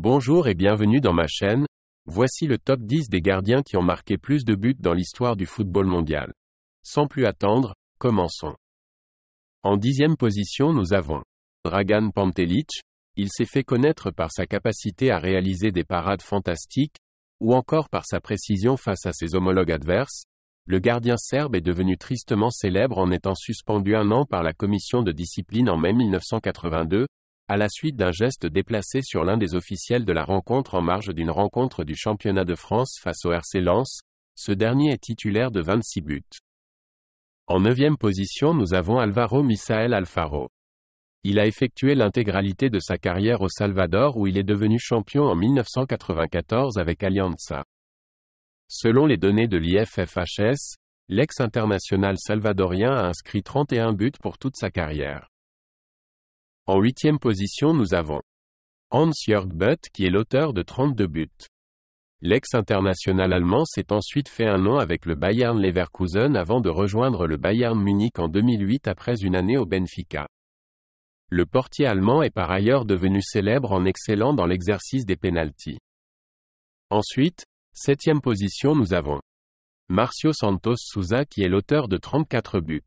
Bonjour et bienvenue dans ma chaîne. Voici le top 10 des gardiens qui ont marqué plus de buts dans l'histoire du football mondial. Sans plus attendre, commençons. En 10e position nous avons Dragan Pantelic. Il s'est fait connaître par sa capacité à réaliser des parades fantastiques, ou encore par sa précision face à ses homologues adverses. Le gardien serbe est devenu tristement célèbre en étant suspendu 1 an par la commission de discipline en mai 1982, à la suite d'un geste déplacé sur l'un des officiels de la rencontre en marge d'une rencontre du championnat de France face au RC Lens. Ce dernier est titulaire de 26 buts. En 9e position nous avons Álvaro Misael Alfaro. Il a effectué l'intégralité de sa carrière au Salvador où il est devenu champion en 1994 avec Alianza. Selon les données de l'IFFHS, l'ex-international salvadorien a inscrit 31 buts pour toute sa carrière. En 8e position nous avons Hans-Jörg Butt qui est l'auteur de 32 buts. L'ex-international allemand s'est ensuite fait un nom avec le Bayern Leverkusen avant de rejoindre le Bayern Munich en 2008 après une année au Benfica. Le portier allemand est par ailleurs devenu célèbre en excellant dans l'exercice des pénaltys. Ensuite, 7e position nous avons Márcio Santos Souza qui est l'auteur de 34 buts.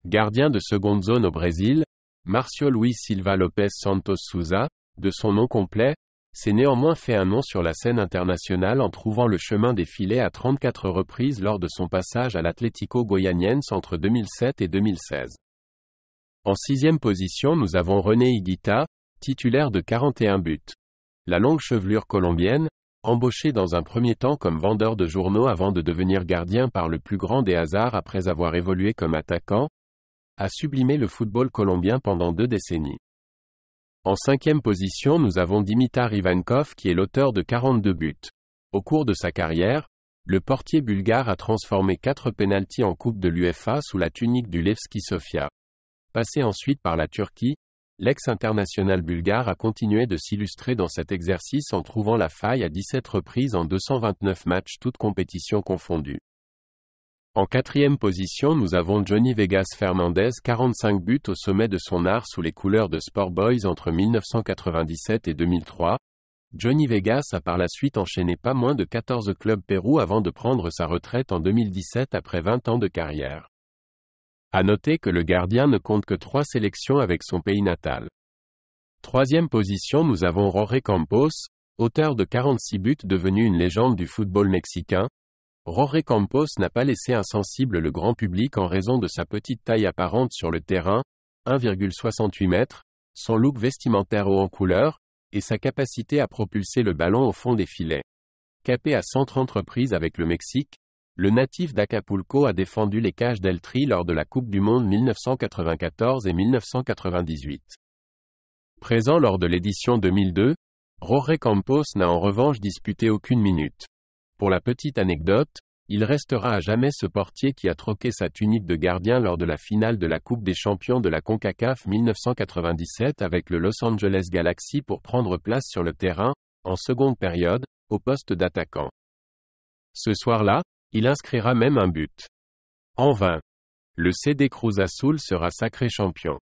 Gardien de seconde zone au Brésil, Márcio Luís Silva Lopes Santos Souza, de son nom complet, s'est néanmoins fait un nom sur la scène internationale en trouvant le chemin des filets à 34 reprises lors de son passage à l'Atlético Goianiense entre 2007 et 2016. En 6e position nous avons René Higuita, titulaire de 41 buts. La longue chevelure colombienne, embauché dans un premier temps comme vendeur de journaux avant de devenir gardien par le plus grand des hasards après avoir évolué comme attaquant, a sublimé le football colombien pendant 2 décennies. En 5e position nous avons Dimitar Ivankov qui est l'auteur de 42 buts. Au cours de sa carrière, le portier bulgare a transformé 4 pénaltys en Coupe de l'UEFA sous la tunique du Levski Sofia. Passé ensuite par la Turquie, l'ex-international bulgare a continué de s'illustrer dans cet exercice en trouvant la faille à 17 reprises en 229 matchs toutes compétitions confondues. En 4e position nous avons Johnny Vegas Fernandez 45 buts au sommet de son art sous les couleurs de Sport Boys entre 1997 et 2003. Johnny Vegas a par la suite enchaîné pas moins de 14 clubs Pérou avant de prendre sa retraite en 2017 après 20 ans de carrière. À noter que le gardien ne compte que 3 sélections avec son pays natal. 3e position nous avons Jorge Campos, auteur de 46 buts devenu une légende du football mexicain. Jorge Campos n'a pas laissé insensible le grand public en raison de sa petite taille apparente sur le terrain, 1,68 m, son look vestimentaire haut en couleur, et sa capacité à propulser le ballon au fond des filets. Capé à 130 reprises avec le Mexique, le natif d'Acapulco a défendu les cages d'El Tri lors de la Coupe du Monde 1994 et 1998. Présent lors de l'édition 2002, Jorge Campos n'a en revanche disputé aucune minute. Pour la petite anecdote, il restera à jamais ce portier qui a troqué sa tunique de gardien lors de la finale de la Coupe des champions de la CONCACAF 1997 avec le Los Angeles Galaxy pour prendre place sur le terrain, en seconde période, au poste d'attaquant. Ce soir-là, il inscrira même un but. En vain. Le CD Cruz Azul sera sacré champion.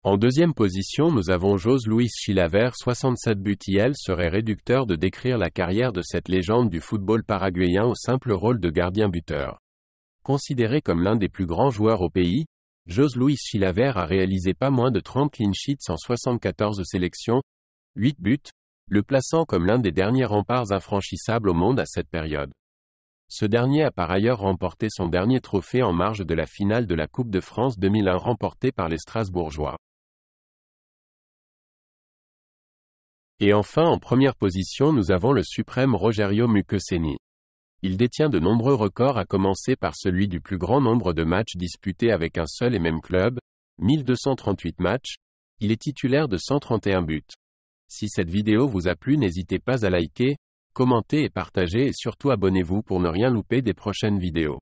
En 2e position nous avons José Luis Chilavert 67 buts. Il serait réducteur de décrire la carrière de cette légende du football paraguayen au simple rôle de gardien-buteur. Considéré comme l'un des plus grands joueurs au pays, José Luis Chilavert a réalisé pas moins de 30 clean sheets en 74 sélections, 8 buts, le plaçant comme l'un des derniers remparts infranchissables au monde à cette période. Ce dernier a par ailleurs remporté son dernier trophée en marge de la finale de la Coupe de France 2001 remportée par les Strasbourgeois. Et enfin en première position nous avons le suprême Rogério Mucoseni. Il détient de nombreux records à commencer par celui du plus grand nombre de matchs disputés avec un seul et même club, 1238 matchs. Il est titulaire de 131 buts. Si cette vidéo vous a plu n'hésitez pas à liker, commenter et partager et surtout abonnez-vous pour ne rien louper des prochaines vidéos.